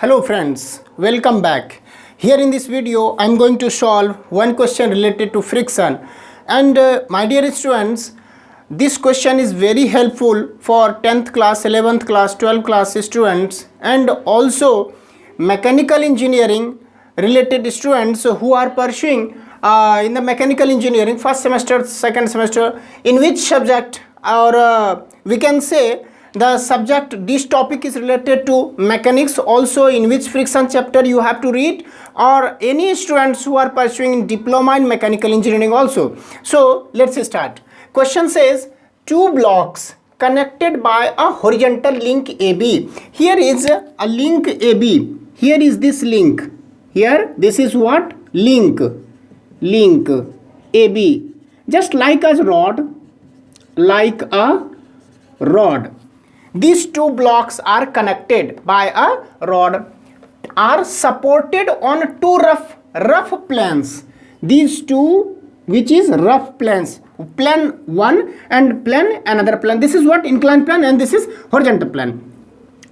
Hello friends, welcome back. Here in this video I am going to solve one question related to friction, and my dear students, this question is very helpful for 10th class, 11th class, 12th class students and also mechanical engineering related students who are pursuing in the mechanical engineering first semester, second semester, in which subject, or we can say the subject, this topic is related to mechanics, also in which friction chapter you have to read, or any students who are pursuing diploma in mechanical engineering also. So let's start. Question says two blocks connected by a horizontal link AB. Here is a link AB. Here is this link. Here this is what? Link AB, just like a rod. These two blocks are connected by a rod, are supported on two rough planes. These two, which is rough planes, plane 1 and plane another plane. This is what? Inclined plane, and this is horizontal plane.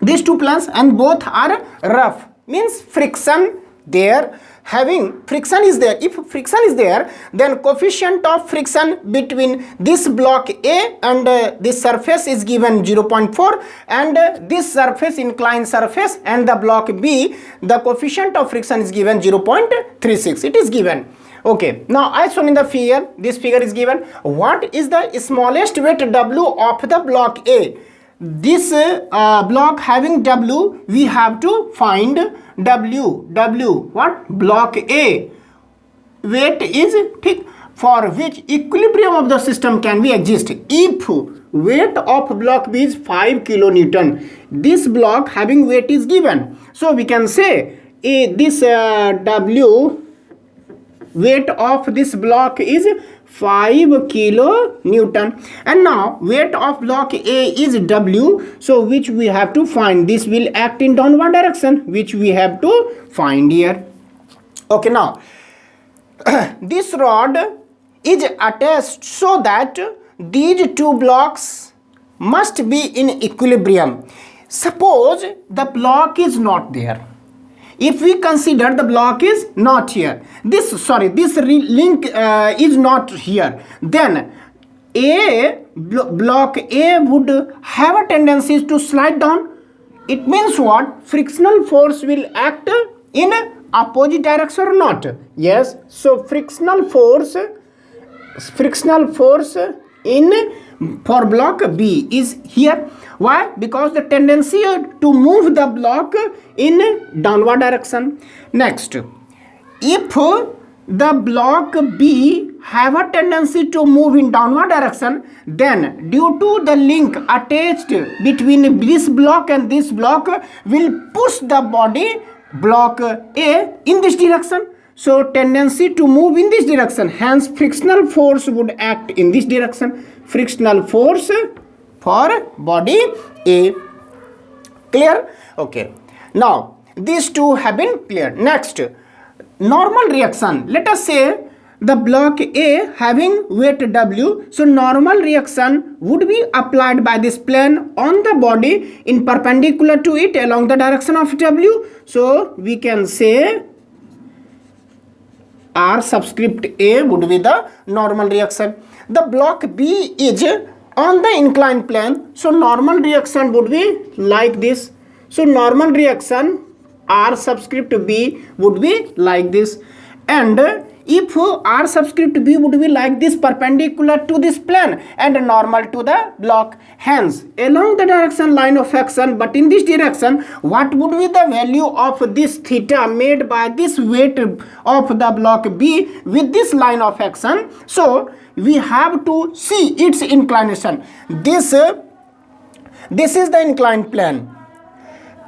These two planes and both are rough, means friction there. Having friction is there. If friction is there, then coefficient of friction between this block A and this surface is given 0.4, and this surface, inclined surface, and the block B, the coefficient of friction is given 0.36. It is given. Okay, now as shown in the figure, this figure is given. What is the smallest weight W of the block A? This block having W, we have to find W what? Block A weight is thick, for which equilibrium of the system can be exist. If weight of block B is 5 kilonewton, this block having weight is given, so we can say this W weight of this block is 5 kilonewton, and now weight of block A is W, so which we have to find. This will act in downward direction, which we have to find here. Okay, now this rod is attached so that these two blocks must be in equilibrium. Suppose the block is not there. If we consider the block is not here, this link is not here, then block A would have a tendency to slide down. It means what? Frictional force will act in opposite direction or not? Yes. So frictional force in for block B is here. Why? Because the tendency to move the block in downward direction. Next, if the block B have a tendency to move in downward direction, then due to the link attached between this block and this block will push the body block A in this direction. So tendency to move in this direction, hence frictional force would act in this direction. Frictional force for body A. Clear? Okay. Now these two have been cleared. Next, normal reaction. Let us say the block A having weight W, so normal reaction would be applied by this plane on the body in perpendicular to it along the direction of W. So we can say R subscript A would be the normal reaction. The block B is on the inclined plane, so normal reaction would be like this. So normal reaction R subscript B would be like this, and if R subscript B would be like this, perpendicular to this plane and normal to the block, hence along the direction line of action, but in this direction, what would be the value of this theta made by this weight of the block B with this line of action? So we have to see its inclination. This is the inclined plane,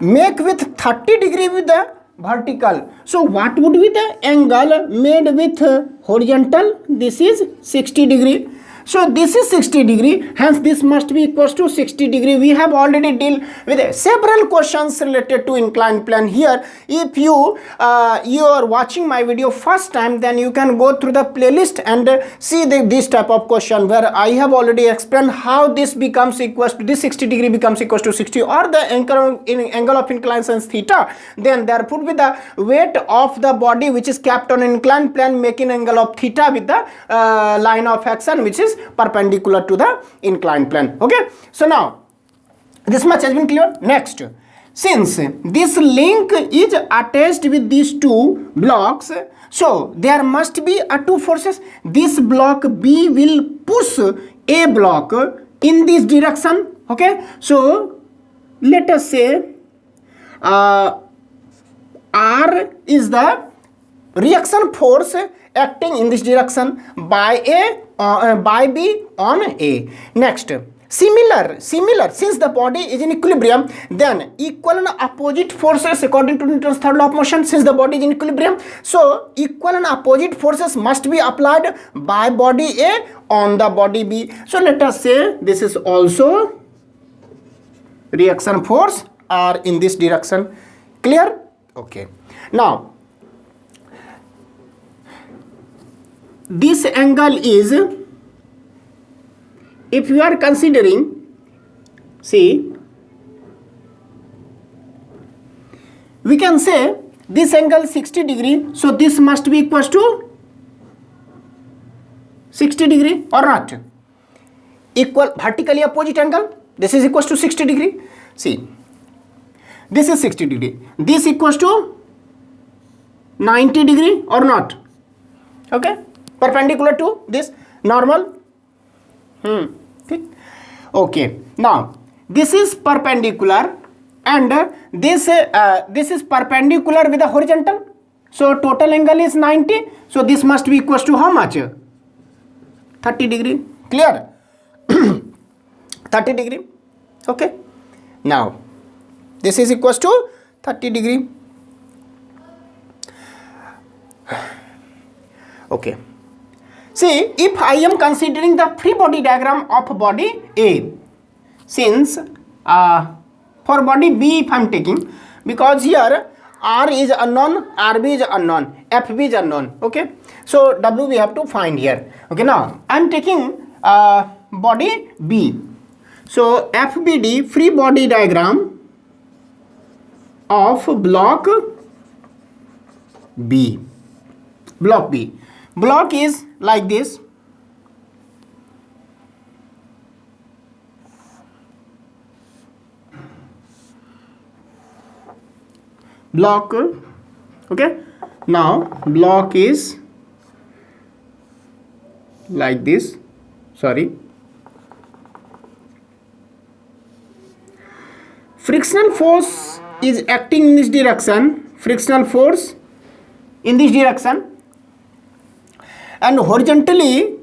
make with 30 degree with the vertical. So what would be the angle made with horizontal? This is 60 degree. So this is 60 degree, hence this must be equals to 60 degree. We have already dealt with several questions related to inclined plane here. If you are watching my video first time, then you can go through the playlist and see this type of question where I have already explained how this becomes equals to, this 60 degree becomes equals to 60, or the angle of inclination is theta. Then there would be the weight of the body which is kept on inclined plane, making angle of theta with the line of action which is perpendicular to the inclined plane. Okay, so now this much has been clear. Next, since this link is attached with these two blocks, so there must be two forces. This block B will push A block in this direction. Okay, so let us say R is the reaction force acting in this direction by B on A. Next, similar, since the body is in equilibrium, then equal and opposite forces according to Newton's third law of motion. Since the body is in equilibrium, so equal and opposite forces must be applied by body A on the body B. So let us say this is also reaction force are in this direction. Clear? Okay. Now this angle is, if you are considering, see, we can say this angle 60 degree, so this must be equals to 60 degree or not? Equal vertically opposite angle, this is equals to 60 degree. See, this is 60 degree, this equals to 90 degree or not? Okay, perpendicular to this normal. Okay, now this is perpendicular and this is perpendicular with the horizontal, so total angle is 90, so this must be equals to how much? 30 degree. Clear? 30 degree. Okay, now this is equals to 30 degree. Okay, see, if I am considering the free body diagram of body A, since for body B if I am taking, because here R is unknown, RB is unknown, FB is unknown. Okay, so W we have to find here. Okay, now I am taking body B, so FBD, free body diagram of block B. Block B, block is like this. Block, okay, now block is like this. Sorry, frictional force is acting in this direction, frictional force in this direction, and horizontally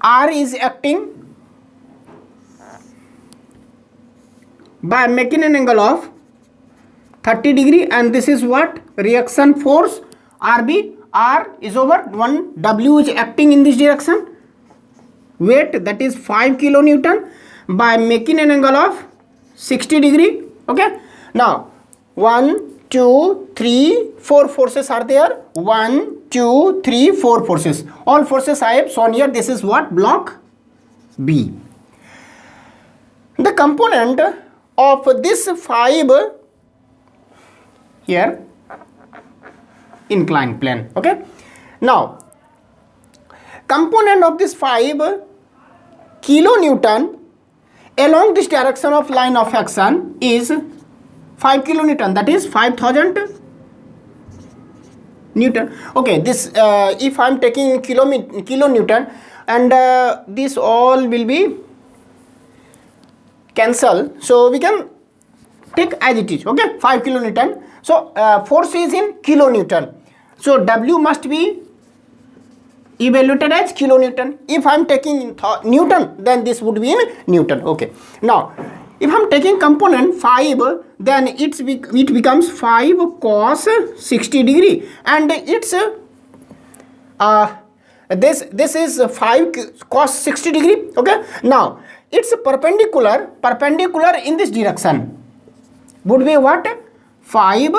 R is acting by making an angle of 30 degree, and this is what? Reaction force RB. R is over 1, W is acting in this direction, weight that is 5 kilonewton, by making an angle of 60 degree. Okay, now 1, 2, 3, 4 forces are there. 1, 2, 3, 4 forces. All forces I have shown here. This is what? Block B. The component of this 5 here, inclined plane. Okay, now component of this 5 kilonewton along this direction of line of action is 5 kilonewton, that is 5000 Newton. Okay, this if I am taking kilonewton, and this all will be cancel, so we can take as it is. Okay, 5 kilonewton, so force is in kilonewton, so W must be evaluated as kilonewton. If I am taking Newton, then this would be in Newton. Okay, now If I'm taking component 5, then it becomes 5 cos 60 degree, and it's this is 5 cos 60 degree. Okay, now it's perpendicular in this direction would be what? 5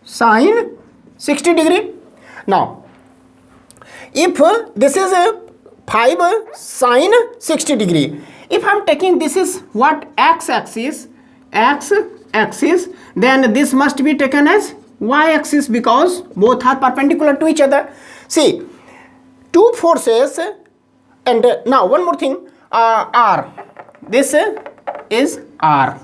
sin 60 degree. Now if this is a 5 sin 60 degree, if I'm taking this is what? X axis, then this must be taken as y axis because both are perpendicular to each other. See, two forces, and now one more thing, R, this is R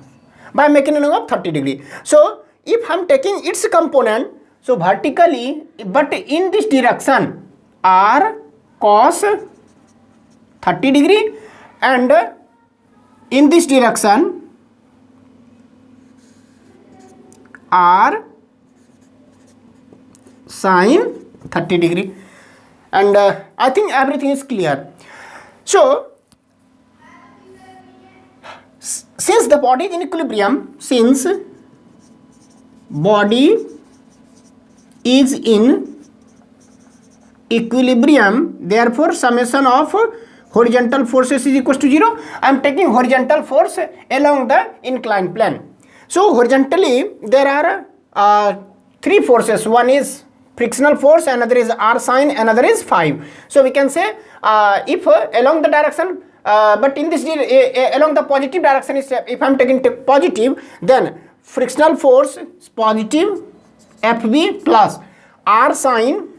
by making of 30 degree. So if I'm taking its component, so vertically, but in this direction, R cos 30 degree, and in this direction, R sin 30 degree, and I think everything is clear. So since the body is in equilibrium, therefore summation of horizontal forces is equal to 0. I am taking horizontal force along the inclined plane. So horizontally there are three forces. One is frictional force, another is R sin, another is 5. So we can say if along the direction, but in this along the positive direction is, if I am taking positive, then frictional force is positive FB plus R sin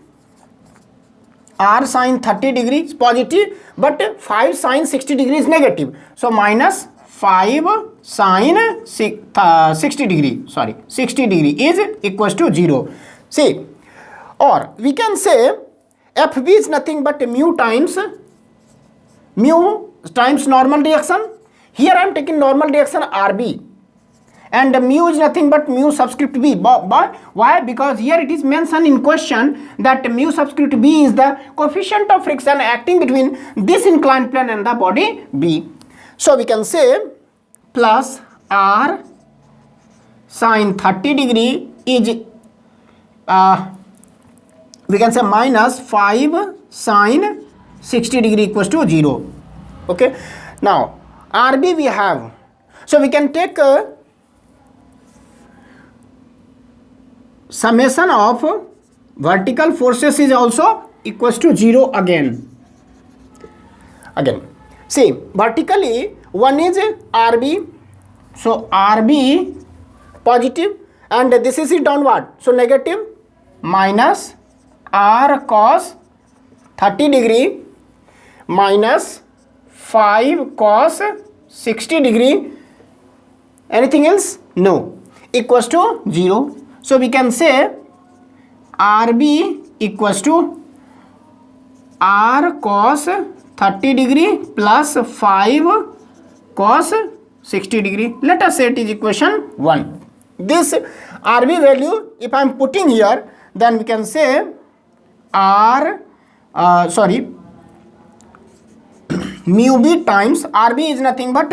30 degree is positive, but 5 sin 60 degree is negative. So minus 5 sin 60 degree is equals to 0. See, or we can say FB is nothing but mu times normal reaction. Here I am taking normal reaction RB, and mu is nothing but mu subscript B. Why? Because here it is mentioned in question that mu subscript B is the coefficient of friction acting between this inclined plane and the body B. So we can say plus R sin 30 degree is we can say minus 5 sin 60 degree equals to 0. Okay, now RB we have, so we can take summation of vertical forces is also equals to 0 again. See, vertically one is RB, so RB positive, and this is it downward, so negative, minus R cos 30 degree minus 5 cos 60 degree, anything else? No, equals to 0. So we can say RB equals to R cos 30 degree plus 5 cos 60 degree. Let us say it is equation 1. This RB value, if I am putting here, then we can say mu B times RB is nothing but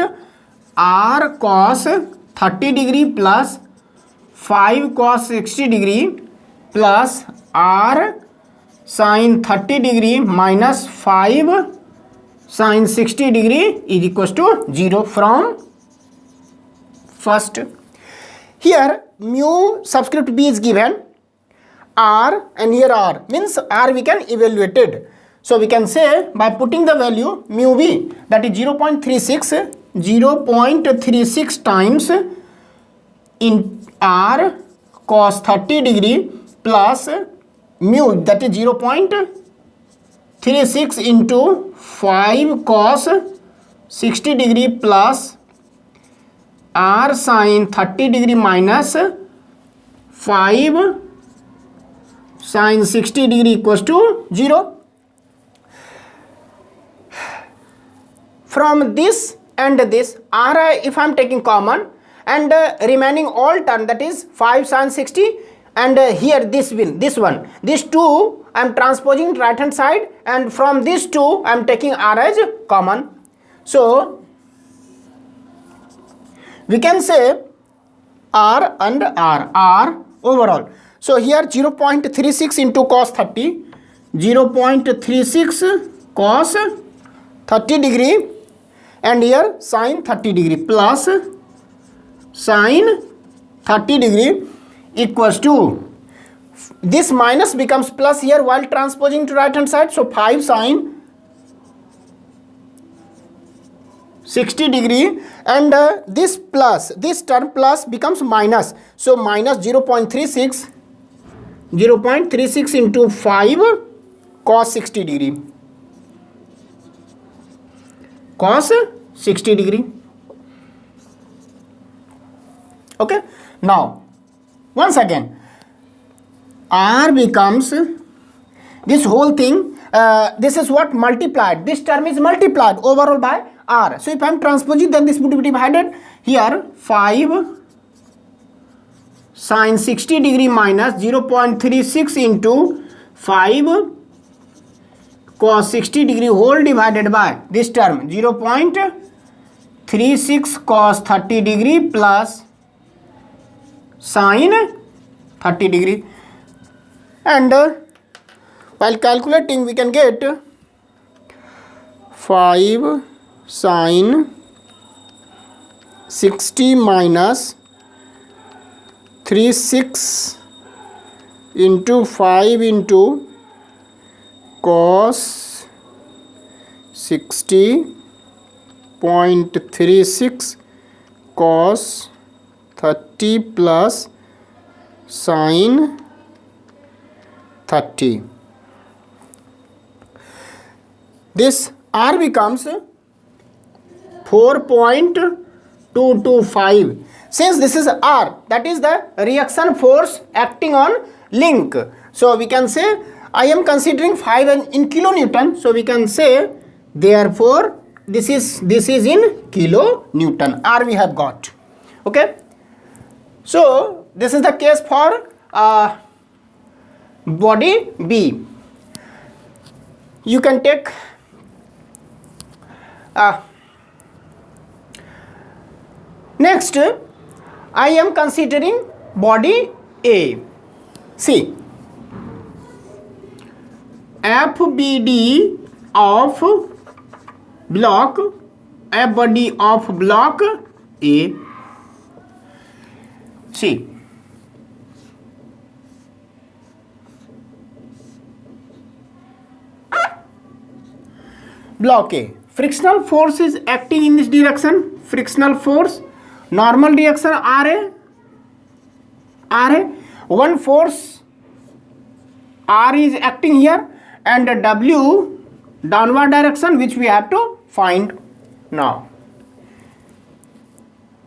R cos 30 degree plus 5 cos 60 degree plus R sin 30 degree minus 5 sin 60 degree is equals to 0 from first. Here mu subscript B is given, R, and here R, means R we can evaluate it. So we can say by putting the value mu B, that is 0.36 times in R cos 30 degree plus mu, that is 0.36 into 5 cos 60 degree plus R sin 30 degree minus 5 sin 60 degree equals to 0. From this and this, R if I am taking common, and remaining all term, that is 5 sin 60, and here these two I am transposing right hand side, and from these two I am taking R as common. So we can say R and R overall. So here 0.36 into cos 30, 0.36 cos 30 degree, and here sin 30 degree plus sin 30 degree equals to, this minus becomes plus here while transposing to right hand side. So 5 sin 60 degree, and this plus, this term plus becomes minus. So minus 0.36 into 5 cos 60 degree. Cos 60 degree. Okay. Now, once again, R becomes this whole thing. This is what multiplied. This term is multiplied overall by R. So if I am transposing, then this would be divided. Here 5 sin 60 degree minus 0.36 into 5 cos 60 degree whole divided by this term 0.36 cos 30 degree plus sin 30 degree. And while calculating, we can get 5 sin 60 minus 36 into 5 into cos 60.36 cos 30 plus sin 30. This R becomes 4.225. Since this is R, that is the reaction force acting on link. So we can say, I am considering 5 in kilonewton. So we can say, therefore, this is in kilonewton. R we have got. Okay. So this is the case for body B. You can take next, I am considering body A. See, FBD of block, FBD of block A. See, block A, frictional force is acting in this direction. Frictional force, normal direction RA. One force R is acting here, and W downward direction, which we have to find now.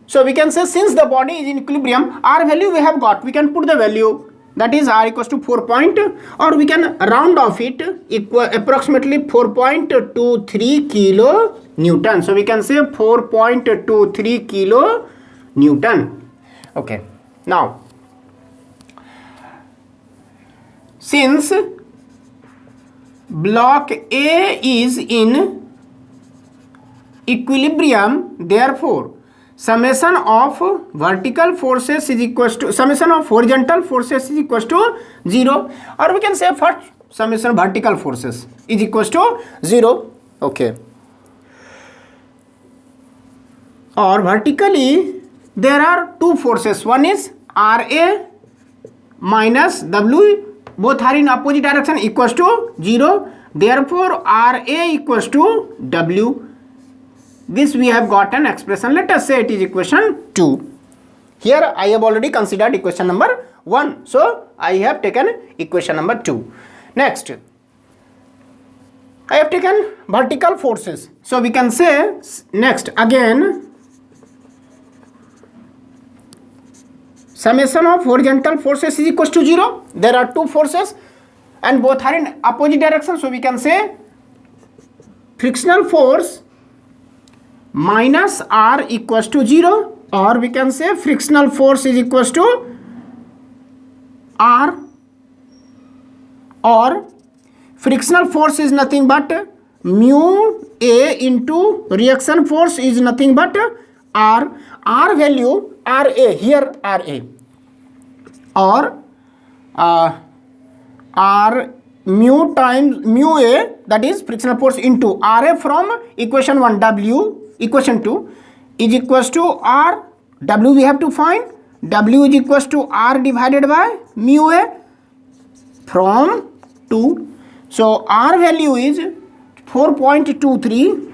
So we can say, since the body is in equilibrium, R value we have got. We can put the value, that is R equals to 4 point, or we can round off it, approximately 4.23 kilo Newton. So we can say 4.23 kilo Newton. Okay. Now, since block A is in equilibrium, therefore summation of vertical forces is equals to summation of horizontal forces is equals to 0, or we can say first summation vertical forces is equals to 0. Okay. Or vertically there are two forces. One is RA minus W, both are in opposite direction, equals to 0. Therefore RA equals to W. This we have got an expression. Let us say it is equation 2. Here I have already considered equation number 1. So I have taken equation number 2. Next, I have taken vertical forces. So we can say next again, summation of horizontal forces is equals to 0. There are two forces and both are in opposite direction. So we can say frictional force minus R equals to 0, or we can say frictional force is equals to R, or frictional force is nothing but mu A into reaction force is nothing but R, R value RA, here RA, or R mu times mu A, that is frictional force, into RA from equation 1 W, equation 2 is equals to R, W we have to find, W is equals to R divided by mu A from 2. So R value is 4.23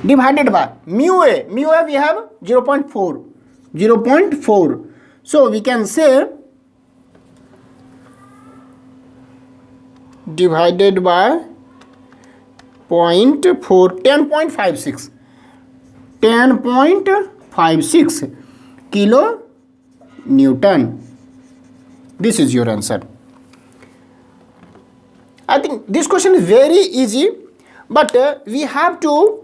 divided by mu A we have 0.4. So we can say divided by 10.56 kilo Newton. This is your answer. I think this question is very easy, but we have to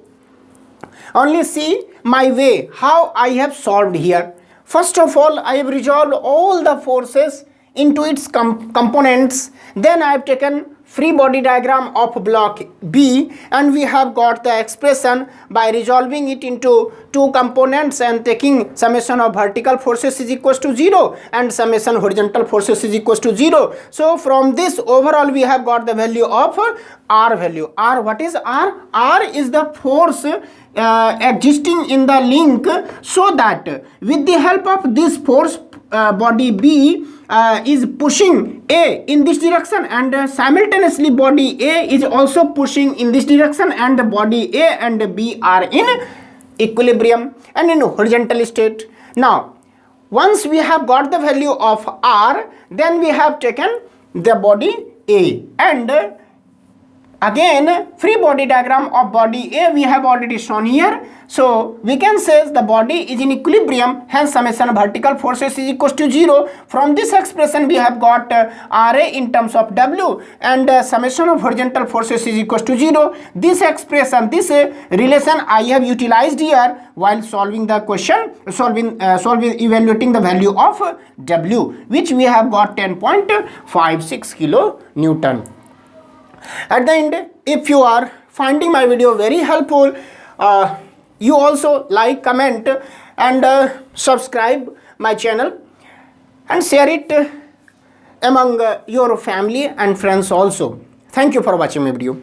only see my way how I have solved here. First of all, I have resolved all the forces into its components. Then I have taken free body diagram of block B, and we have got the expression by resolving it into two components and taking summation of vertical forces is equals to 0 and summation horizontal forces is equals to 0. So from this overall we have got the value of R value. R, what is R? R is the force existing in the link, so that with the help of this force body B is pushing A in this direction, and simultaneously body A is also pushing in this direction, and body A and B are in equilibrium and in horizontal state. Now once we have got the value of R, then we have taken the body A, and again free body diagram of body A we have already shown here. So we can say the body is in equilibrium, hence summation of vertical forces is equals to 0. From this expression we have got RA in terms of W, and summation of horizontal forces is equals to 0. This expression, this relation I have utilized here while solving the question, evaluating the value of W, which we have got 10.56 kilo Newton. At the end, if you are finding my video very helpful, you also like, comment and subscribe my channel and share it among your family and friends also. Thank you for watching my video.